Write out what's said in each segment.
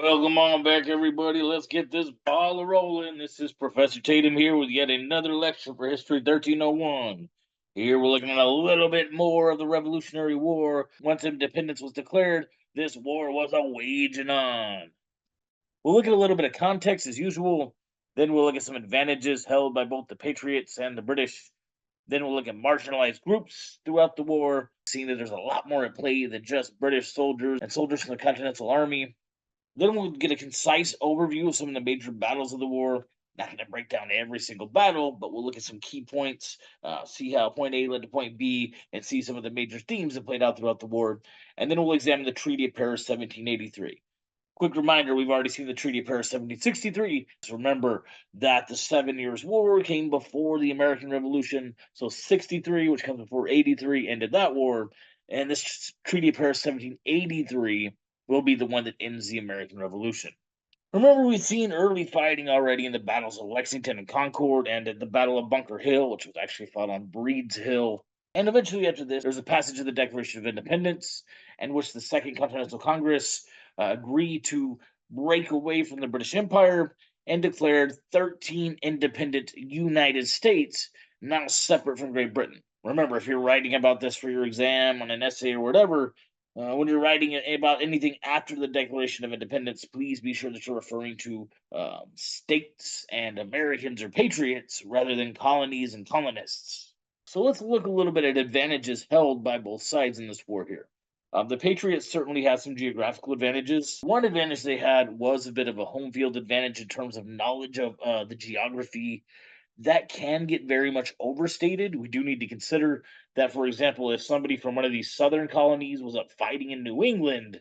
Welcome on back, everybody. Let's get this ball rolling. This is Professor Tatum here with yet another lecture for History 1301. Here we're looking at a little bit more of the Revolutionary War. Once independence was declared, this war was a waging on. We'll look at a little bit of context as usual. Then we'll look at some advantages held by both the Patriots and the British. Then we'll look at marginalized groups throughout the war, seeing that there's a lot more at play than just British soldiers and soldiers from the Continental Army. Then we'll get a concise overview of some of the major battles of the war. Not going to break down every single battle, but we'll look at some key points, see how point A led to point B, and see some of the major themes that played out throughout the war. And then we'll examine the Treaty of Paris 1783. Quick reminder, we've already seen the Treaty of Paris 1763. So remember that the 7 Years' War came before the American Revolution. So 63, which comes before 83, ended that war. And this Treaty of Paris 1783 will be the one that ends the American Revolution. Remember, we've seen early fighting already in the battles of Lexington and Concord and at the Battle of Bunker Hill, which was actually fought on Breed's Hill. And eventually, after this, there's the passage of the Declaration of Independence, in which the Second Continental Congress agreed to break away from the British Empire and declared 13 independent United States, now separate from Great Britain. Remember, if you're writing about this for your exam on an essay or whatever, when you're writing about anything after the Declaration of Independence, please be sure that you're referring to states and Americans or patriots rather than colonies and colonists. So let's look a little bit at advantages held by both sides in this war here. The Patriots certainly had some geographical advantages. One advantage they had was a bit of a home field advantage in terms of knowledge of the geography. That can get very much overstated. We do need to consider that, for example, if somebody from one of these southern colonies was up fighting in New England,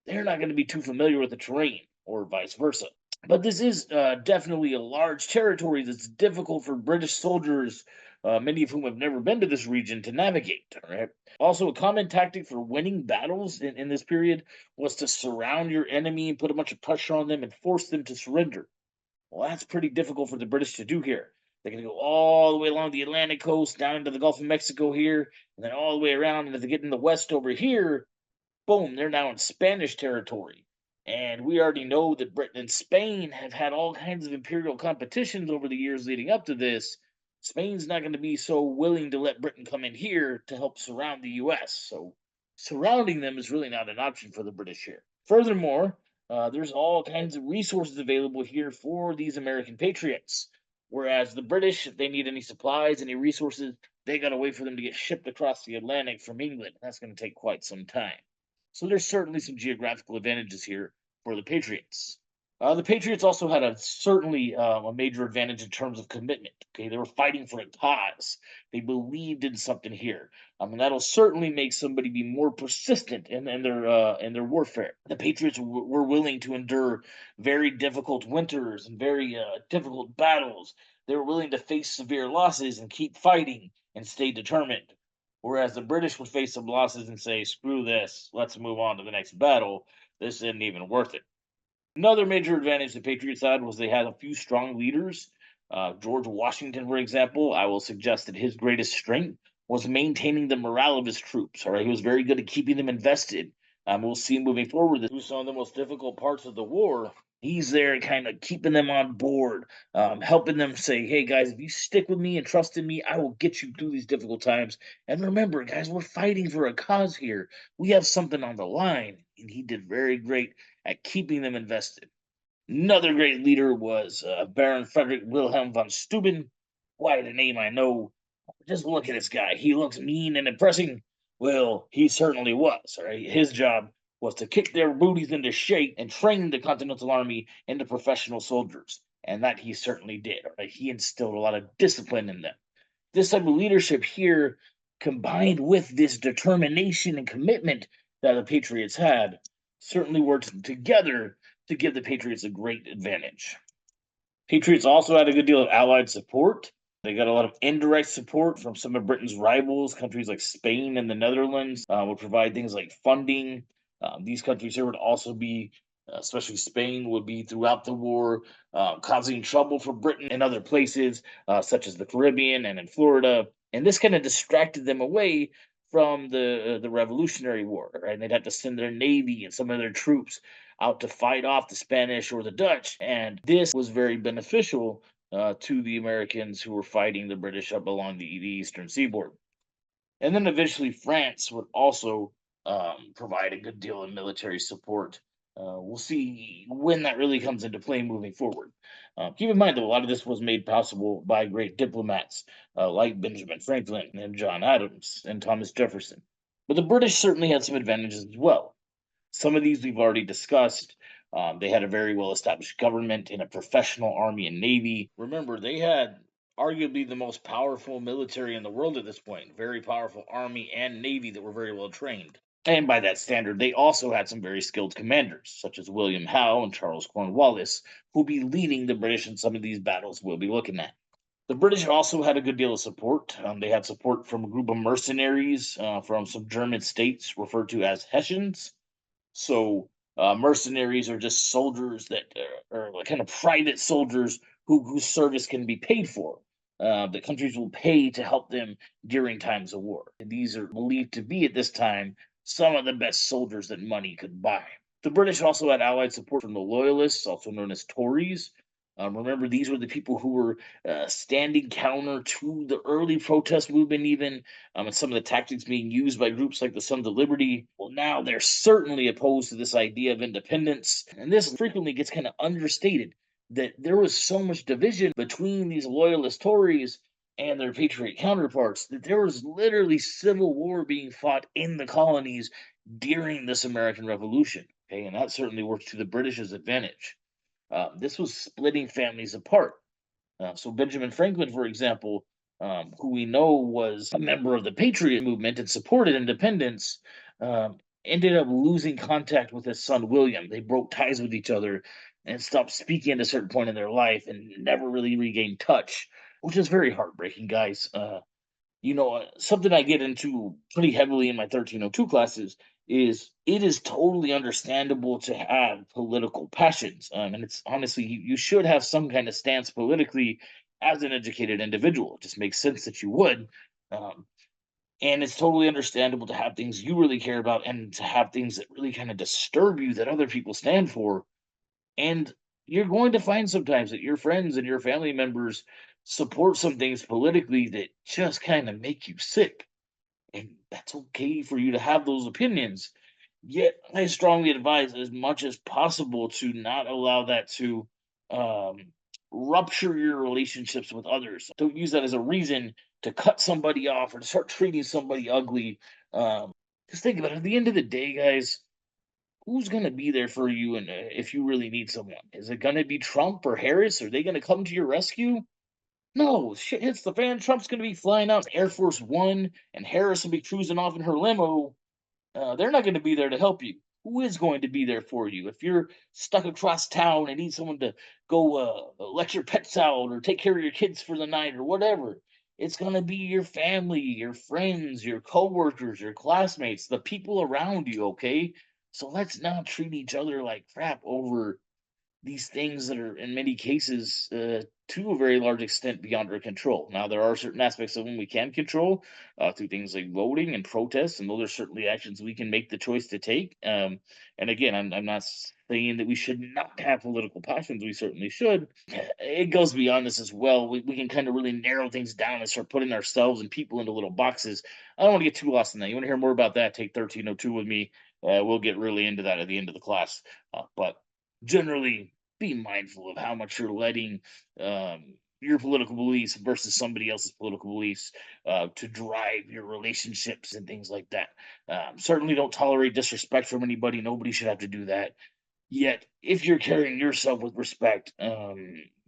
they're not going to be too familiar with the terrain, or vice versa. But this is definitely a large territory that's difficult for British soldiers, many of whom have never been to this region, to navigate. All right. Also, a common tactic for winning battles in this period was to surround your enemy and put a bunch of pressure on them and force them to surrender. Well, that's pretty difficult for the British to do here. They're going to go all the way along the Atlantic coast, down into the Gulf of Mexico here, and then all the way around. And if they get in the west over here, boom, they're now in Spanish territory. And we already know that Britain and Spain have had all kinds of imperial competitions over the years leading up to this. Spain's not going to be so willing to let Britain come in here to help surround the US. So surrounding them is really not an option for the British here. Furthermore, there's all kinds of resources available here for these American patriots. Whereas the British, if they need any supplies, any resources, they got to wait for them to get shipped across the Atlantic from England. That's going to take quite some time. So there's certainly some geographical advantages here for the Patriots. The Patriots also had certainly a major advantage in terms of commitment. Okay, they were fighting for a cause. They believed in something here. And that'll certainly make somebody be more persistent in their warfare. The Patriots were willing to endure very difficult winters and very difficult battles. They were willing to face severe losses and keep fighting and stay determined. Whereas the British would face some losses and say, "Screw this, let's move on to the next battle. This isn't even worth it." Another major advantage the Patriots had was they had a few strong leaders. George Washington, for example, I will suggest that his greatest strength was maintaining the morale of his troops. All right, he was very good at keeping them invested. We'll see moving forward that through some of the most difficult parts of the war, he's there kind of keeping them on board, helping them say, "Hey guys, if you stick with me and trust in me, I will get you through these difficult times. And remember, guys, we're fighting for a cause here. We have something on the line." And he did very great at keeping them invested. Another great leader was Baron Frederick Wilhelm von Steuben. Quite a name, I know. Just look at this guy. He looks mean and impressing. Well, he certainly was. All right, his job was to kick their booties into shape and train the Continental Army into professional soldiers, and that he certainly did. All right, he instilled a lot of discipline in them. This type of leadership here, combined with this determination and commitment that the Patriots had, certainly worked together to give the Patriots a great advantage. Patriots also had a good deal of Allied support. They got a lot of indirect support from some of Britain's rivals. Countries like Spain and the Netherlands would provide things like funding. These countries here would also be, especially Spain, would be throughout the war causing trouble for Britain in other places, such as the Caribbean and in Florida. And this kind of distracted them away from the Revolutionary War. Right, and they'd have to send their navy and some of their troops out to fight off the Spanish or the Dutch. And this was very beneficial to the Americans who were fighting the British up along the eastern seaboard. And then eventually France would also provide a good deal of military support. We'll see when that really comes into play moving forward. Keep in mind, though, a lot of this was made possible by great diplomats like Benjamin Franklin and John Adams and Thomas Jefferson. But the British certainly had some advantages as well. Some of these we've already discussed. They had a very well established government and a professional army and navy. Remember, they had arguably the most powerful military in the world at this point, very powerful army and navy that were very well trained. And by that standard, they also had some very skilled commanders, such as William Howe and Charles Cornwallis, who'll be leading the British in some of these battles we'll be looking at. The British also had a good deal of support. They had support from a group of mercenaries from some German states referred to as Hessians. So mercenaries are just soldiers that are like kind of private soldiers whose service can be paid for. The countries will pay to help them during times of war. And these are believed to be at this time some of the best soldiers that money could buy. The British also had allied support from the Loyalists, also known as Tories. Remember, these were the people who were standing counter to the early protest movement, even and some of the tactics being used by groups like the Sons of Liberty. Well, now they're certainly opposed to this idea of independence. And this frequently gets kind of understated that there was so much division between these loyalist Tories and their patriot counterparts that there was literally civil war being fought in the colonies during this American Revolution. Okay, and that certainly worked to the British's advantage. This was splitting families apart. So Benjamin Franklin, for example, who we know was a member of the Patriot movement and supported independence, ended up losing contact with his son William. They broke ties with each other and stopped speaking at a certain point in their life and never really regained touch, which is very heartbreaking, guys. Something I get into pretty heavily in my 1302 classes is it is totally understandable to have political passions. And it's honestly, you should have some kind of stance politically as an educated individual. It just makes sense that you would. Um, and it's totally understandable to have things you really care about and to have things that really kind of disturb you that other people stand for. And you're going to find sometimes that your friends and your family members support some things politically that just kind of make you sick. And that's okay for you to have those opinions. Yet, I strongly advise as much as possible to not allow that to um, rupture your relationships with others. Don't use that as a reason to cut somebody off or to start treating somebody ugly. Just think about it. At the end of the day, guys, who's going to be there for you and if you really need someone? Is it going to be Trump or Harris? Are they going to come to your rescue? No, shit hits the fan. Trump's going to be flying out in Air Force One, and Harris will be cruising off in her limo. They're not going to be there to help you. Who is going to be there for you? If you're stuck across town and need someone to go let your pets out or take care of your kids for the night or whatever, it's going to be your family, your friends, your coworkers, your classmates, the people around you, okay? So let's not treat each other like crap over these things that are in many cases to a very large extent beyond our control. Now, there are certain aspects of them we can control through things like voting and protests, and those are certainly actions we can make the choice to take. And again, I'm not saying that we should not have political passions. We certainly should. It goes beyond this as well. We can kind of really narrow things down and start putting ourselves and people into little boxes. I don't want to get too lost in that. You want to hear more about that? Take 1302 with me. We'll get really into that at the end of the class. But generally, be mindful of how much you're letting your political beliefs versus somebody else's political beliefs to drive your relationships and things like that. Certainly don't tolerate disrespect from anybody. Nobody should have to do that. Yet, if you're carrying yourself with respect,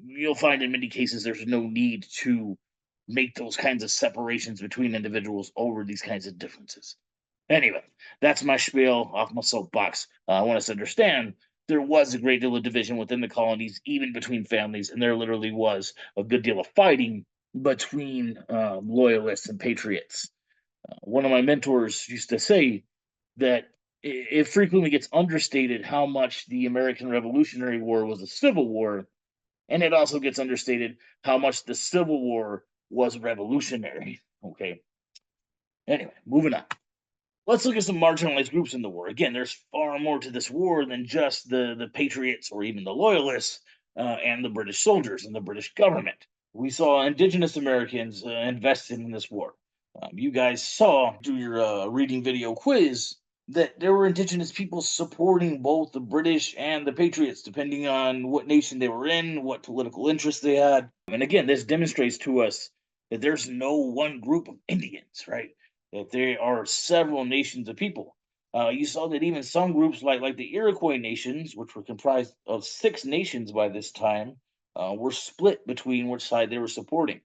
you'll find in many cases there's no need to make those kinds of separations between individuals over these kinds of differences. Anyway, that's my spiel off my soapbox. I want us to understand there was a great deal of division within the colonies, even between families, and there literally was a good deal of fighting between loyalists and patriots. One of my mentors used to say that it frequently gets understated how much the American Revolutionary War was a civil war, and it also gets understated how much the Civil War was revolutionary. Okay. Anyway, moving on. Let's look at some marginalized groups in the war. Again, there's far more to this war than just the patriots or even the loyalists and the British soldiers and the British government. We saw Indigenous Americans invested in this war. You guys saw through your reading video quiz that there were Indigenous people supporting both the British and the Patriots, depending on what nation they were in, what political interests they had. And again, this demonstrates to us that there's no one group of Indians, right? That there are several nations of people. You saw that even some groups, like the Iroquois nations, which were comprised of 6 nations by this time, were split between which side they were supporting.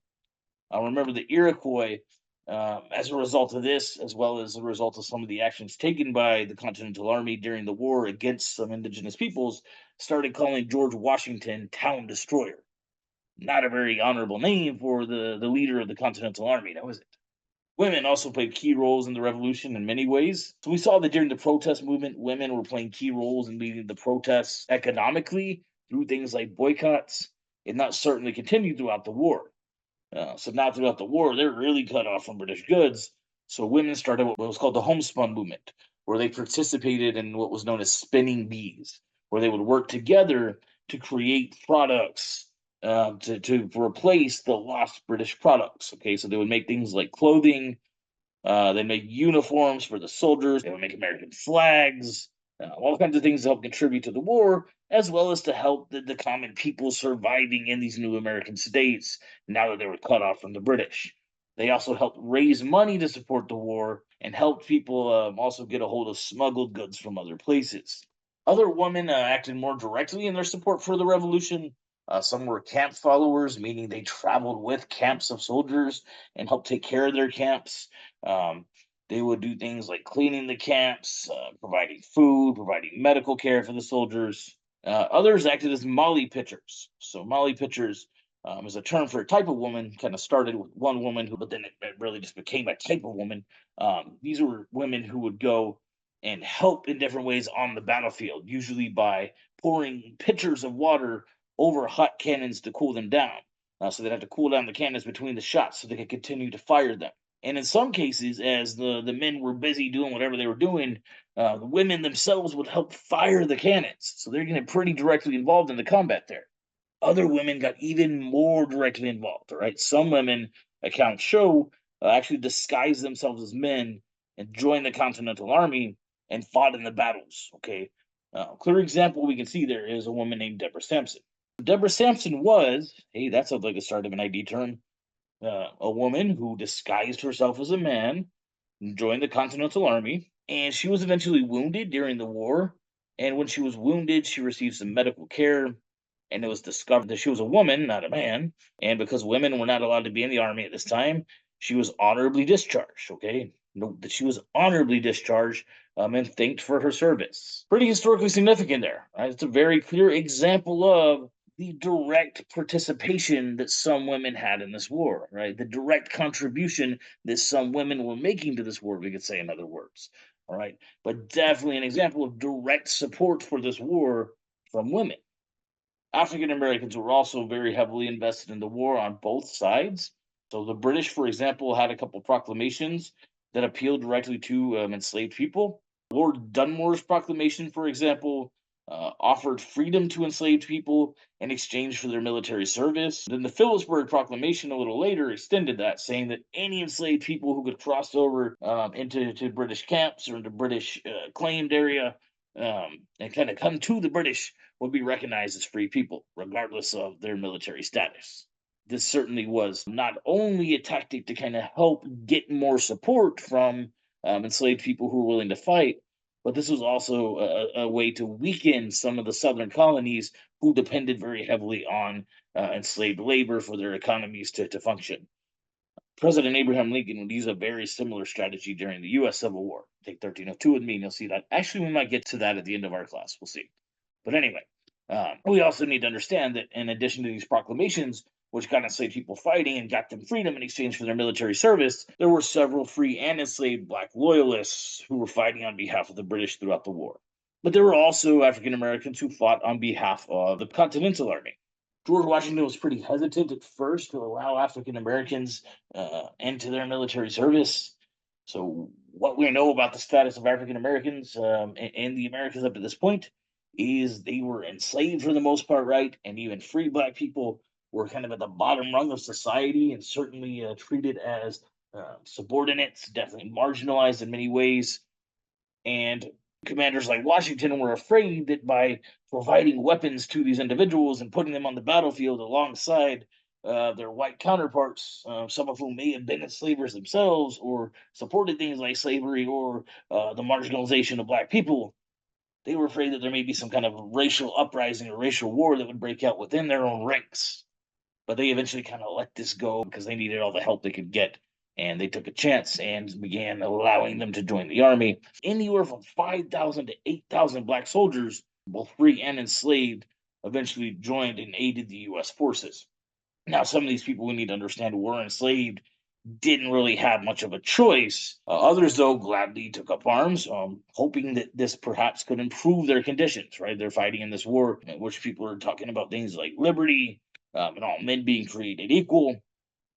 Remember the Iroquois, as a result of this, as well as a result of some of the actions taken by the Continental Army during the war against some indigenous peoples, started calling George Washington Town Destroyer. Not a very honorable name for the leader of the Continental Army, now is it? Women also played key roles in the revolution in many ways. So we saw that during the protest movement, women were playing key roles in leading the protests economically through things like boycotts, and that certainly continued throughout the war. So now throughout the war, they're really cut off from British goods. So women started what was called the homespun movement, where they participated in what was known as spinning bees, where they would work together to create products to replace the lost British products. Okay, so they would make things like clothing, they make uniforms for the soldiers. They would make American flags, all kinds of things to help contribute to the war, as well as to help the common people surviving in these new American states now that they were cut off from the British. They also helped raise money to support the war and helped people also get a hold of smuggled goods from other places. Other women acted more directly in their support for the revolution. Some were camp followers, meaning they traveled with camps of soldiers and helped take care of their camps. um, they would do things like cleaning the camps, providing food, providing medical care for the soldiers. Others acted as Molly pitchers. So Molly pitchers is a term for a type of woman. Kind of started with one woman who, but then it really just became a type of woman. These were women who would go and help in different ways on the battlefield, usually by pouring pitchers of water over hot cannons to cool them down. So they'd have to cool down the cannons between the shots so they could continue to fire them. And in some cases, as the men were busy doing whatever they were doing, the women themselves would help fire the cannons. So they're getting pretty directly involved in the combat there. Other women got even more directly involved. All right, some women, accounts show, actually disguised themselves as men and joined the Continental Army and fought in the battles. Okay, clear example we can see there is a woman named Deborah Sampson. Deborah Sampson was, hey, that sounds like the start of an ID term, a woman who disguised herself as a man, joined the Continental Army, and she was eventually wounded during the war. And when she was wounded, she received some medical care, and it was discovered that she was a woman, not a man. And because women were not allowed to be in the army at this time, she was honorably discharged. Okay, note that she was honorably discharged and thanked for her service. Pretty historically significant there. Right? It's a very clear example of the direct participation that some women had in this war, right? The direct contribution that some women were making to this war, we could say, in other words. All right. But definitely an example of direct support for this war from women. African Americans were also very heavily invested in the war on both sides. So the British, for example, had a couple proclamations that appealed directly to enslaved people. Lord Dunmore's proclamation, for example, offered freedom to enslaved people in exchange for their military service. Then the Phillipsburg Proclamation, a little later, extended that, saying that any enslaved people who could cross over into British camps or into British claimed area and kind of come to the British would be recognized as free people, regardless of their military status. This certainly was not only a tactic to kind of help get more support from enslaved people who were willing to fight, but this was also a way to weaken some of the southern colonies who depended very heavily on enslaved labor for their economies to function. President Abraham Lincoln would use a very similar strategy during the U.S. Civil War. Take 1302 with me, and you'll see that. Actually, we might get to that at the end of our class. We'll see. But anyway, we also need to understand that in addition to these proclamations, which got enslaved people fighting and got them freedom in exchange for their military service, there were several free and enslaved black loyalists who were fighting on behalf of the British throughout the war. But there were also African Americans who fought on behalf of the Continental Army. George Washington was pretty hesitant at first to allow African Americans into their military service. So what we know about the status of African Americans in the Americas up to this point is they were enslaved for the most part, right? And even free black people were kind of at the bottom rung of society and certainly treated as subordinates, definitely marginalized in many ways. And commanders like Washington were afraid that by providing weapons to these individuals and putting them on the battlefield alongside their white counterparts, some of whom may have been enslavers themselves or supported things like slavery or the marginalization of black people, they were afraid that there may be some kind of racial uprising or racial war that would break out within their own ranks. But they eventually kind of let this go because they needed all the help they could get. And they took a chance and began allowing them to join the army. Anywhere from 5,000 to 8,000 black soldiers, both free and enslaved, eventually joined and aided the U.S. forces. Now, some of these people we need to understand were enslaved, didn't really have much of a choice. Others, though, gladly took up arms, hoping that this perhaps could improve their conditions, right? They're fighting in this war in which people are talking about things like liberty and all men being created equal.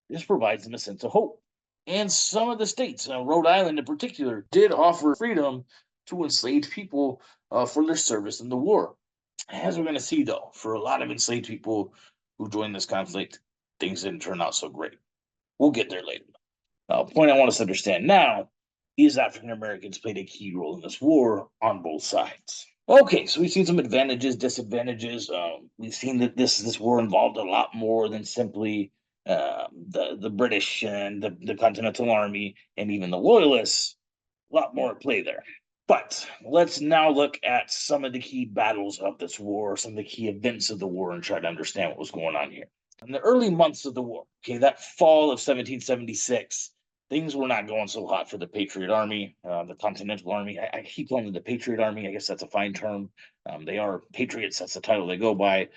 This provides them a sense of hope. And some of the states, Rhode Island in particular, did offer freedom to enslaved people for their service in the war. As we're going to see, though, for a lot of enslaved people who joined this conflict, things didn't turn out so great. We'll get there later. Point I want us to understand now is African Americans played a key role in this war on both sides. Okay, so we've seen some advantages, disadvantages. We've seen that this war involved a lot more than simply the British and the Continental Army and even the Loyalists. A lot more at play there. But let's now look at some of the key battles of this war, some of the key events of the war, and try to understand what was going on here. In the early months of the war, okay, that fall of 1776, things were not going so hot for the Patriot Army, the Continental Army. I keep calling it the Patriot Army. I guess that's a fine term. They are patriots. That's the title they go by,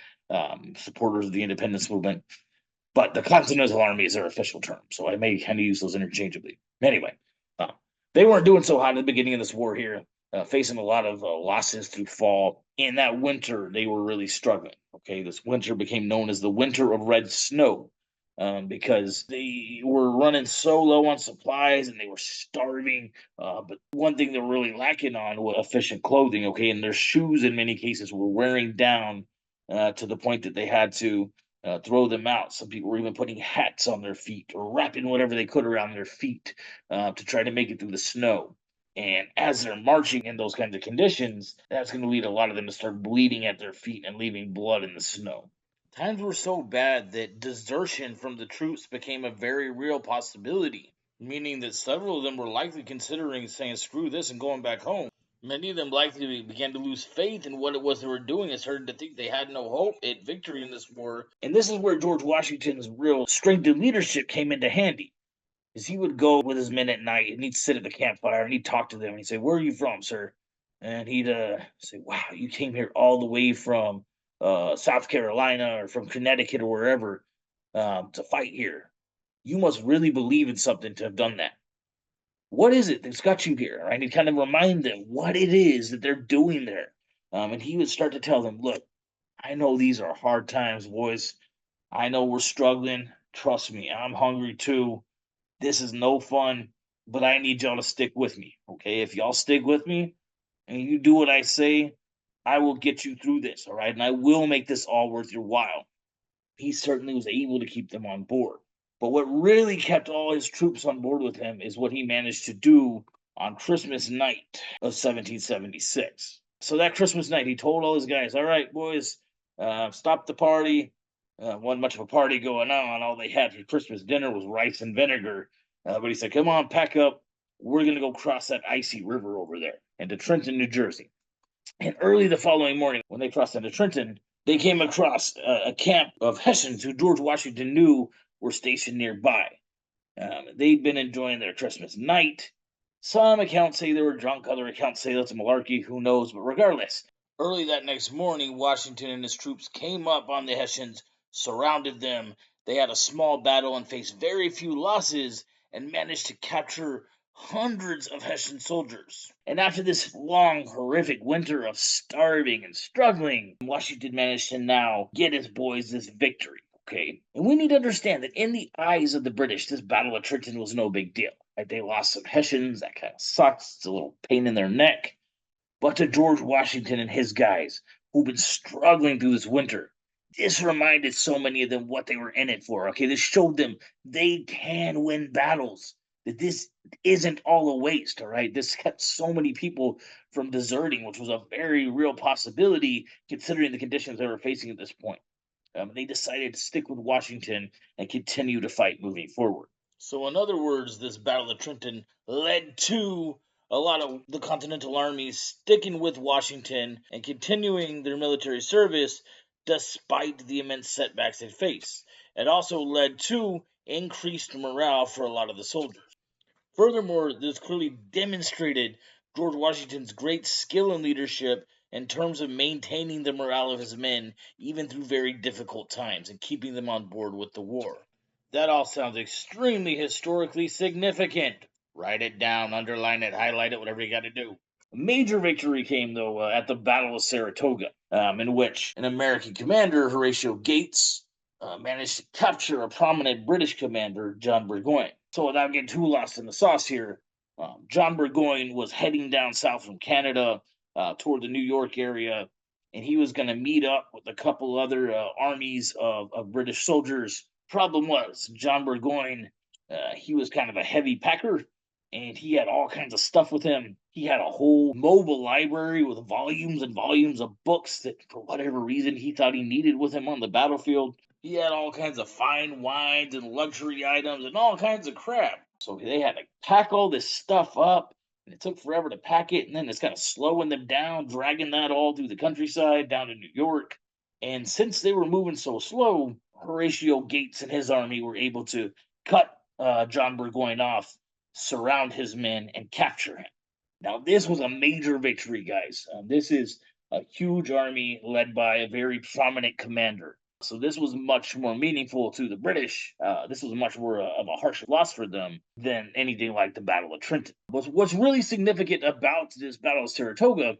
supporters of the independence movement. But the Continental Army is their official term, so I may kind of use those interchangeably. Anyway, uh, they weren't doing so hot at the beginning of this war here, facing a lot of losses through fall. In that winter, they were really struggling. Okay, this winter became known as the Winter of Red Snow because they were running so low on supplies and they were starving. But one thing they were really lacking on was efficient clothing. Okay, and their shoes in many cases were wearing down to the point that they had to throw them out. Some people were even putting hats on their feet or wrapping whatever they could around their feet to try to make it through the snow. And as they're marching in those kinds of conditions, that's going to lead a lot of them to start bleeding at their feet and leaving blood in the snow. Times were so bad that desertion from the troops became a very real possibility, meaning that several of them were likely considering saying, screw this and going back home. Many of them likely began to lose faith in what it was they were doing and started to think they had no hope at victory in this war. And this is where George Washington's real strength of leadership came into handy. Because he would go with his men at night and he'd sit at the campfire and he'd talk to them and he'd say, "Where are you from, sir?" And he'd say, "Wow, you came here all the way from South Carolina or from Connecticut or wherever to fight here. You must really believe in something to have done that. What is it that's got you here?" Right? He'd kind of remind them what it is that they're doing there. And he would start to tell them, "Look, I know these are hard times, boys. I know we're struggling. Trust me, I'm hungry too. This is no fun, but I need y'all to stick with me. Okay? If y'all stick with me and you do what I say, I will get you through this. All right. And I will make this all worth your while." He certainly was able to keep them on board. But what really kept all his troops on board with him is what he managed to do on Christmas night of 1776. So that Christmas night, he told all his guys, "All right, boys, stop the party." Wasn't much of a party going on. All they had for Christmas dinner was rice and vinegar. But he said, "Come on, pack up. We're going to go cross that icy river over there into Trenton, New Jersey." And early the following morning, when they crossed into Trenton, they came across a camp of Hessians who George Washington knew were stationed nearby. They'd been enjoying their Christmas night. Some accounts say they were drunk, other accounts say that's a malarkey, who knows, but regardless. Early that next morning, Washington and his troops came up on the Hessians, surrounded them. They had a small battle and faced very few losses and managed to capture hundreds of Hessian soldiers. And after this long, horrific winter of starving and struggling, Washington managed to now get his boys this victory. Okay. And we need to understand that in the eyes of the British, this Battle of Trenton was no big deal. Like they lost some Hessians. That kind of sucks. It's a little pain in their neck. But to George Washington and his guys, who've been struggling through this winter, this reminded so many of them what they were in it for. Okay, this showed them they can win battles. That this isn't all a waste. All right, this kept so many people from deserting, which was a very real possibility considering the conditions they were facing at this point. They decided to stick with Washington and continue to fight moving forward. So, in other words, this Battle of Trenton led to a lot of the Continental armies sticking with Washington and continuing their military service despite the immense setbacks they faced. It also led to increased morale for a lot of the soldiers. Furthermore, this clearly demonstrated George Washington's great skill and leadership in terms of maintaining the morale of his men even through very difficult times and keeping them on board with the war. That all sounds extremely historically significant. Write it down, underline it, highlight it, whatever you got to do. A major victory came, though, at the Battle of Saratoga, in which an American commander, Horatio Gates, managed to capture a prominent British commander, John Burgoyne. So, without getting too lost in the sauce here, John Burgoyne was heading down south from Canada toward the New York area, and he was going to meet up with a couple other armies of British soldiers. Problem was, John Burgoyne, he was kind of a heavy packer, and he had all kinds of stuff with him. He had a whole mobile library with volumes and volumes of books that, for whatever reason, he thought he needed with him on the battlefield. He had all kinds of fine wines and luxury items and all kinds of crap. So they had to pack all this stuff up, and it took forever to pack it. And then it's kind of slowing them down, dragging that all through the countryside down to New York. And since they were moving so slow, Horatio Gates and his army were able to cut John Burgoyne off, surround his men, and capture him. Now, this was a major victory, guys. This is a huge army led by a very prominent commander. So this was much more meaningful to the British. This was much more of a harsh loss for them than anything like the Battle of Trenton. What's really significant about this Battle of Saratoga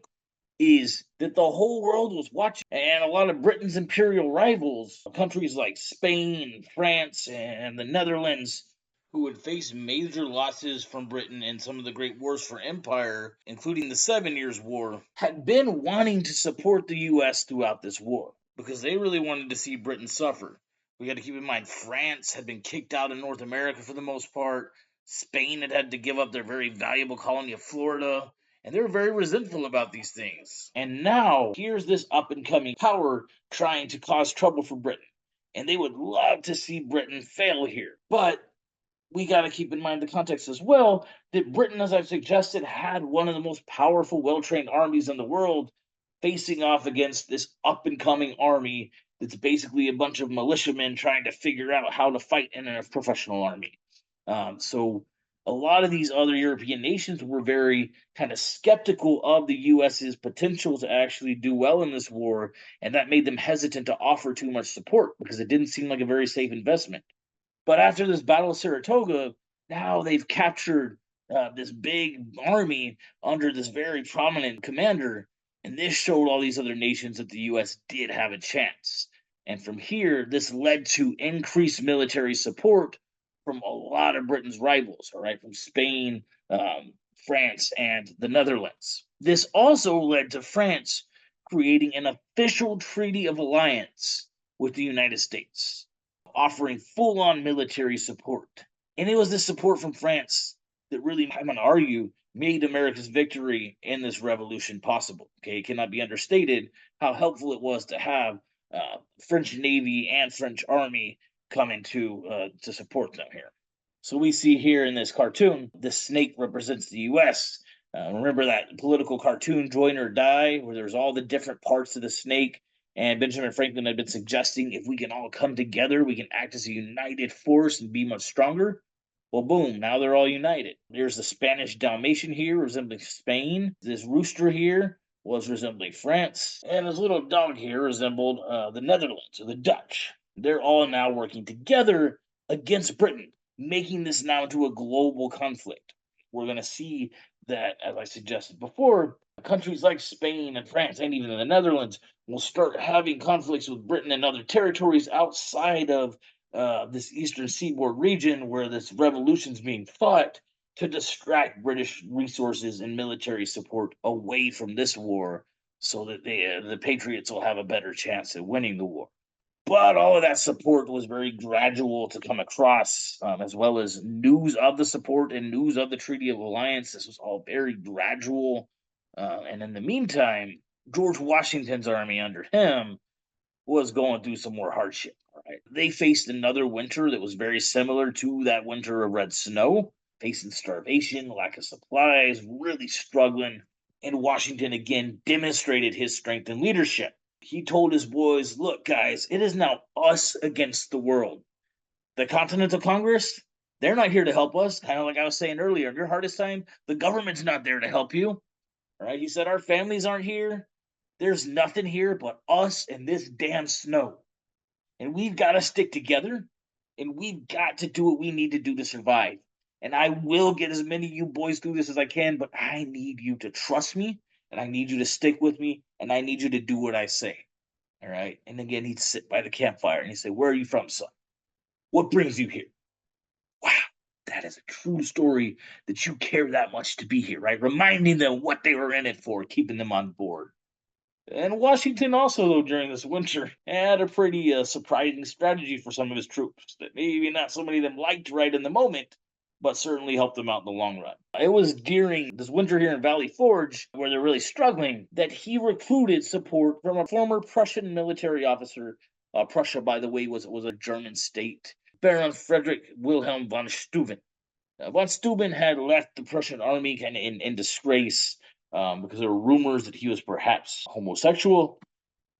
is that the whole world was watching, and a lot of Britain's imperial rivals, countries like Spain, France, and the Netherlands, who had faced major losses from Britain in some of the great wars for empire, including the 7 Years' War, had been wanting to support the US throughout this war because they really wanted to see Britain suffer. We got to keep in mind, France had been kicked out of North America for the most part. Spain had had to give up their very valuable colony of Florida, and they were very resentful about these things. And now, here's this up and coming power trying to cause trouble for Britain. And they would love to see Britain fail here. But we got to keep in mind the context as well that Britain, as I've suggested, had one of the most powerful, well trained armies in the world facing off against this up and coming army that's basically a bunch of militiamen trying to figure out how to fight in a professional army. So a lot of these other European nations were very kind of skeptical of the US's potential to actually do well in this war, and that made them hesitant to offer too much support because it didn't seem like a very safe investment. But after this Battle of Saratoga, now they've captured this big army under this very prominent commander, and this showed all these other nations that the U.S. did have a chance. And from here, this led to increased military support from a lot of Britain's rivals, all right, from Spain, France, and the Netherlands. This also led to France creating an official treaty of alliance with the United States, offering full on military support. And it was this support from France that really, I'm going to argue, made America's victory in this revolution possible. Okay, it cannot be understated how helpful it was to have French Navy and French Army coming to support them here. So we see here in this cartoon, the snake represents the U.S. Remember that political cartoon, Join or Die, where there's all the different parts of the snake. And Benjamin Franklin had been suggesting if we can all come together, we can act as a united force and be much stronger. Well, boom, now they're all united. There's the Spanish Dalmatian here resembling Spain. This rooster here was resembling France. And his little dog here resembled the Netherlands or the Dutch. They're all now working together against Britain, making this now into a global conflict. We're going to see that, as I suggested before, countries like Spain and France and even the Netherlands will start having conflicts with Britain and other territories outside of this eastern seaboard region where this revolution's being fought. to distract British resources and military support away from this war so that the Patriots will have a better chance at winning the war. But all of that support was very gradual to come across, as well as news of the support and news of the Treaty of Alliance. This was all very gradual. And in the meantime, George Washington's army under him was going through some more hardship. Right? They faced another winter that was very similar to that winter of red snow, facing starvation, lack of supplies, really struggling. And Washington again demonstrated his strength and leadership. He told his boys, look, guys, it is now us against the world. The Continental Congress, they're not here to help us. Kind of like I was saying earlier, in your hardest time, the government's not there to help you. All right. He said, our families aren't here. There's nothing here but us and this damn snow. And we've got to stick together and we've got to do what we need to do to survive. And I will get as many of you boys through this as I can, but I need you to trust me and I need you to stick with me and I need you to do what I say. All right. And again, he'd sit by the campfire and he'd say, where are you from, son? What brings you here? Wow, that is a true story that you care that much to be here, right? Reminding them what they were in it for, keeping them on board. And Washington also, though, during this winter, had a pretty surprising strategy for some of his troops that maybe not so many of them liked right in the moment, but certainly helped them out in the long run. It was during this winter here in Valley Forge, where they're really struggling, that he recruited support from a former Prussian military officer. Prussia, by the way, was a German state, Baron Frederick Wilhelm von Steuben. Von Steuben had left the Prussian army kind of in disgrace because there were rumors that he was perhaps homosexual.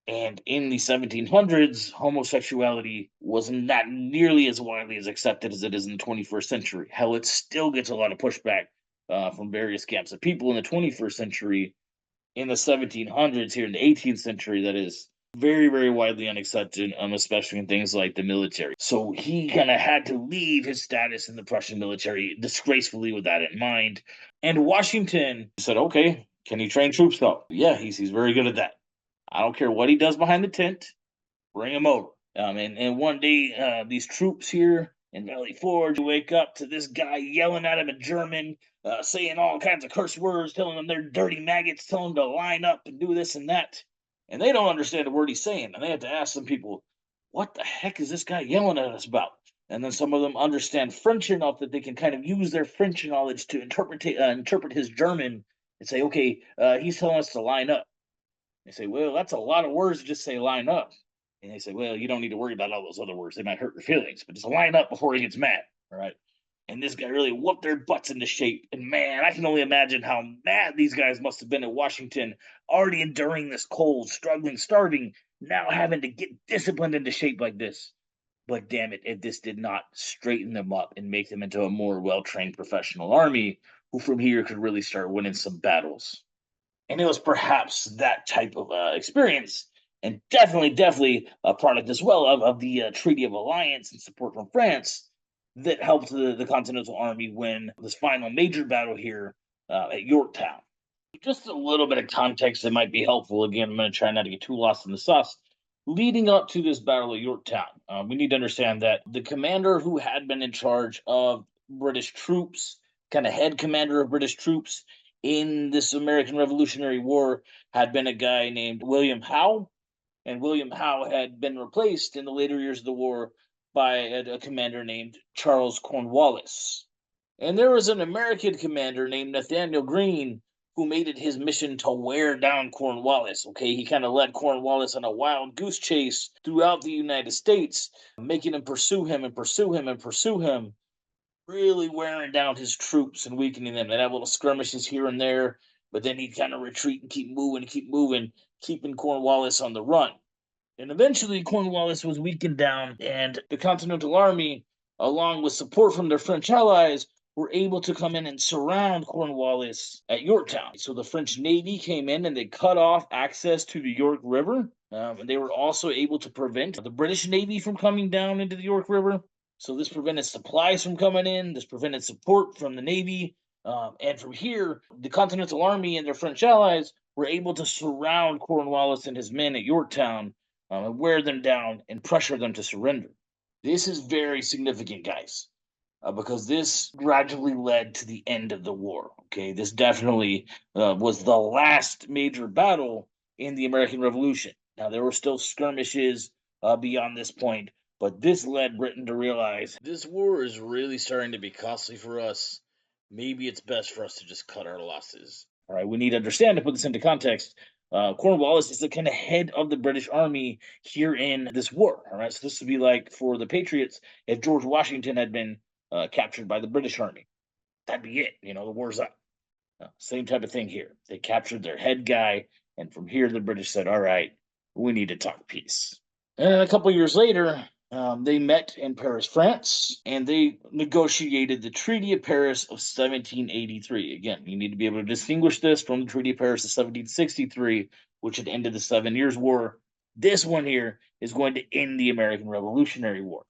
And in the 1700s, homosexuality was not nearly as widely as accepted as it is in the 21st century. Hell, it still gets a lot of pushback from various camps of people in the 21st century. In the 1700s, here in the 18th century, that is very, very widely unaccepted, especially in things like the military. So he kind of had to leave his status in the Prussian military disgracefully with that in mind. And Washington said, okay, can he train troops though? Yeah, he's very good at that. I don't care what he does behind the tent, bring him over. And one day, these troops here in Valley Forge wake up to this guy yelling at him in German, saying all kinds of curse words, telling them they're dirty maggots, telling them to line up and do this and that. And they don't understand a word he's saying. And they have to ask some people, what the heck is this guy yelling at us about? And then some of them understand French enough that they can kind of use their French knowledge to interpret his German and say, okay, he's telling us to line up. They say, well, that's a lot of words to just say line up. And they say, well, you don't need to worry about all those other words. They might hurt your feelings, but just line up before he gets mad. All right. And this guy really whooped their butts into shape. And man, I can only imagine how mad these guys must have been at Washington, already enduring this cold, struggling, starving, now having to get disciplined into shape like this. But damn it, if this did not straighten them up and make them into a more well trained professional army, who from here could really start winning some battles. And it was perhaps that type of experience, and definitely a product as well of the Treaty of Alliance and support from France that helped the Continental Army win this final major battle here at Yorktown. Just a little bit of context that might be helpful. Again, I'm going to try not to get too lost in the sauce. Leading up to this battle at Yorktown, we need to understand that the commander who had been in charge of British troops, kind of head commander of British troops in this American Revolutionary War, had been a guy named William Howe. And William Howe had been replaced in the later years of the war by a commander named Charles Cornwallis. And there was an American commander named Nathaniel Greene who made it his mission to wear down Cornwallis. Okay, he kind of led Cornwallis on a wild goose chase throughout the United States, making him pursue him and pursue him and pursue him, really wearing down his troops and weakening them. They'd have little skirmishes here and there, but then he'd kind of retreat and keep moving, keeping Cornwallis on the run. And eventually, Cornwallis was weakened down, and the Continental Army, along with support from their French allies, were able to come in and surround Cornwallis at Yorktown. So the French Navy came in and they cut off access to the York River. And they were also able to prevent the British Navy from coming down into the York River. So this prevented supplies from coming in. This prevented support from the Navy. And from here, the Continental Army and their French allies were able to surround Cornwallis and his men at Yorktown, and wear them down and pressure them to surrender. This is very significant, guys. because this gradually led to the end of the war. Okay, this definitely was the last major battle in the American Revolution. Now, there were still skirmishes beyond this point, but this led Britain to realize this war is really starting to be costly for us. Maybe it's best for us to just cut our losses. All right, we need to understand to put this into context. Cornwallis is the kind of head of the British Army here in this war. All right, so this would be like for the Patriots if George Washington had been captured by the British Army. That'd be it. The war's up. Same type of thing here. They captured their head guy, and from here, the British said, "All right, we need to talk peace." And a couple years later, they met in Paris, France, and they negotiated the Treaty of Paris of 1783. Again, you need to be able to distinguish this from the Treaty of Paris of 1763, which had ended the 7 Years' War. This one here is going to end the American Revolutionary War.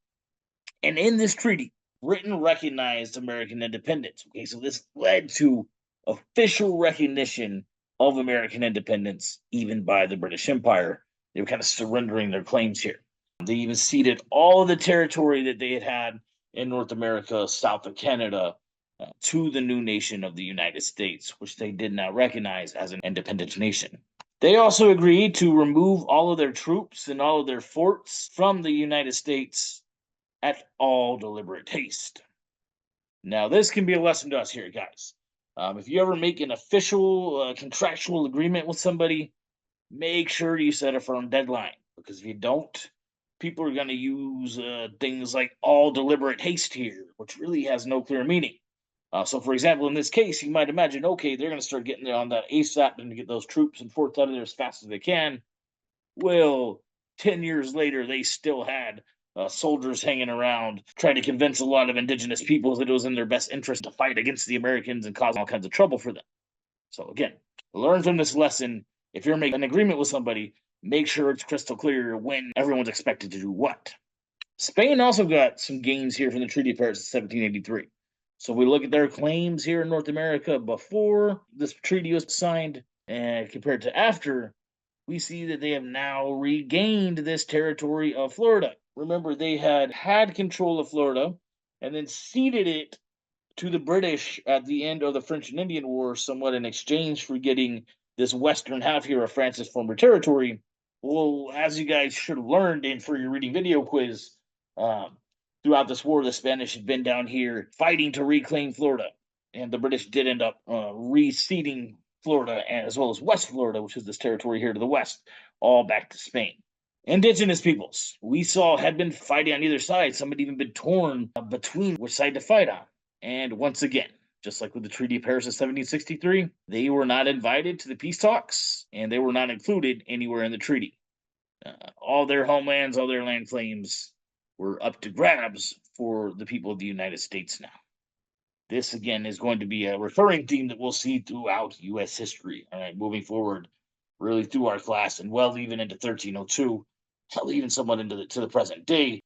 And in this treaty, Britain recognized American independence. Okay, so this led to official recognition of American independence, even by the British Empire. They were kind of surrendering their claims here. They even ceded all of the territory that they had in North America, south of Canada, to the new nation of the United States, which they did not recognize as an independent nation. They also agreed to remove all of their troops and all of their forts from the United States at all deliberate haste. Now, this can be a lesson to us here, guys. If you ever make an official contractual agreement with somebody, make sure you set a firm deadline, because if you don't, people are going to use things like all deliberate haste here, which really has no clear meaning. So, for example, in this case, you might imagine, okay, they're going to start getting there on that ASAP and get those troops and forts out of there as fast as they can. Well, 10 years later, they still had soldiers hanging around trying to convince a lot of indigenous peoples that it was in their best interest to fight against the Americans and cause all kinds of trouble for them. So, again, learn from this lesson. If you're making an agreement with somebody, make sure it's crystal clear when everyone's expected to do what. Spain also got some gains here from the Treaty of Paris of 1783. So we look at their claims here in North America before this treaty was signed and compared to after, we see that they have now regained this territory of Florida. Remember, they had control of Florida and then ceded it to the British at the end of the French and Indian War, somewhat in exchange for getting this western half here of France's former territory. Well, as you guys should have learned in for your reading video quiz, throughout this war, the Spanish had been down here fighting to reclaim Florida, and the British did end up receding Florida as well as West Florida, which is this territory here to the west, all back to Spain. Indigenous peoples we saw had been fighting on either side. Some had even been torn between which side to fight on. And once again, just like with the Treaty of Paris of 1763, they were not invited to the peace talks and they were not included anywhere in the treaty. All their homelands, all their land claims were up to grabs for the people of the United States now. This again is going to be a recurring theme that we'll see throughout U.S. history. All right, moving forward, really through our class, and well, even into 1302, hell, even somewhat into the present day.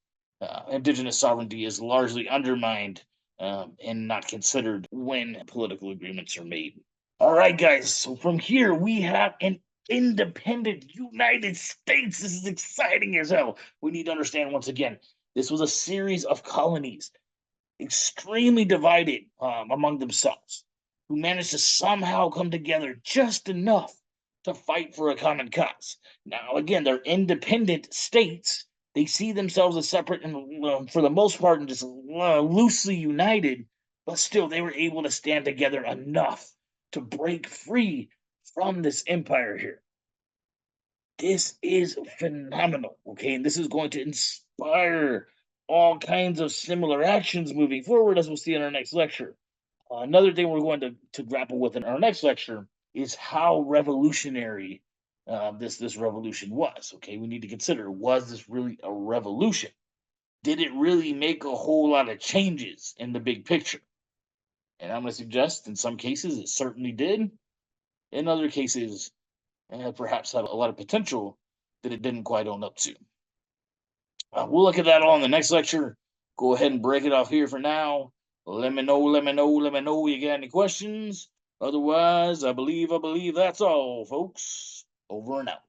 Indigenous sovereignty is largely undermined and not considered when political agreements are made. All right, guys. So from here we have an independent United States. This is exciting as hell. We need to understand once again, this was a series of colonies extremely divided among themselves, who managed to somehow come together just enough to fight for a common cause. Now, again, they're independent states. They see themselves as separate and, for the most part, and just loosely united, but still, they were able to stand together enough to break free from this empire here. This is phenomenal, okay? And this is going to inspire all kinds of similar actions moving forward, as we'll see in our next lecture. Another thing we're going to grapple with in our next lecture is how revolutionary this revolution was. Okay, we need to consider, was this really a revolution? Did it really make a whole lot of changes in the big picture? And I'm going to suggest in some cases it certainly did. In other cases, perhaps had a lot of potential that it didn't quite own up to. We'll look at that all in the next lecture. Go ahead and break it off here for now. Let me know you got any questions. Otherwise, I believe that's all, folks. Over and out.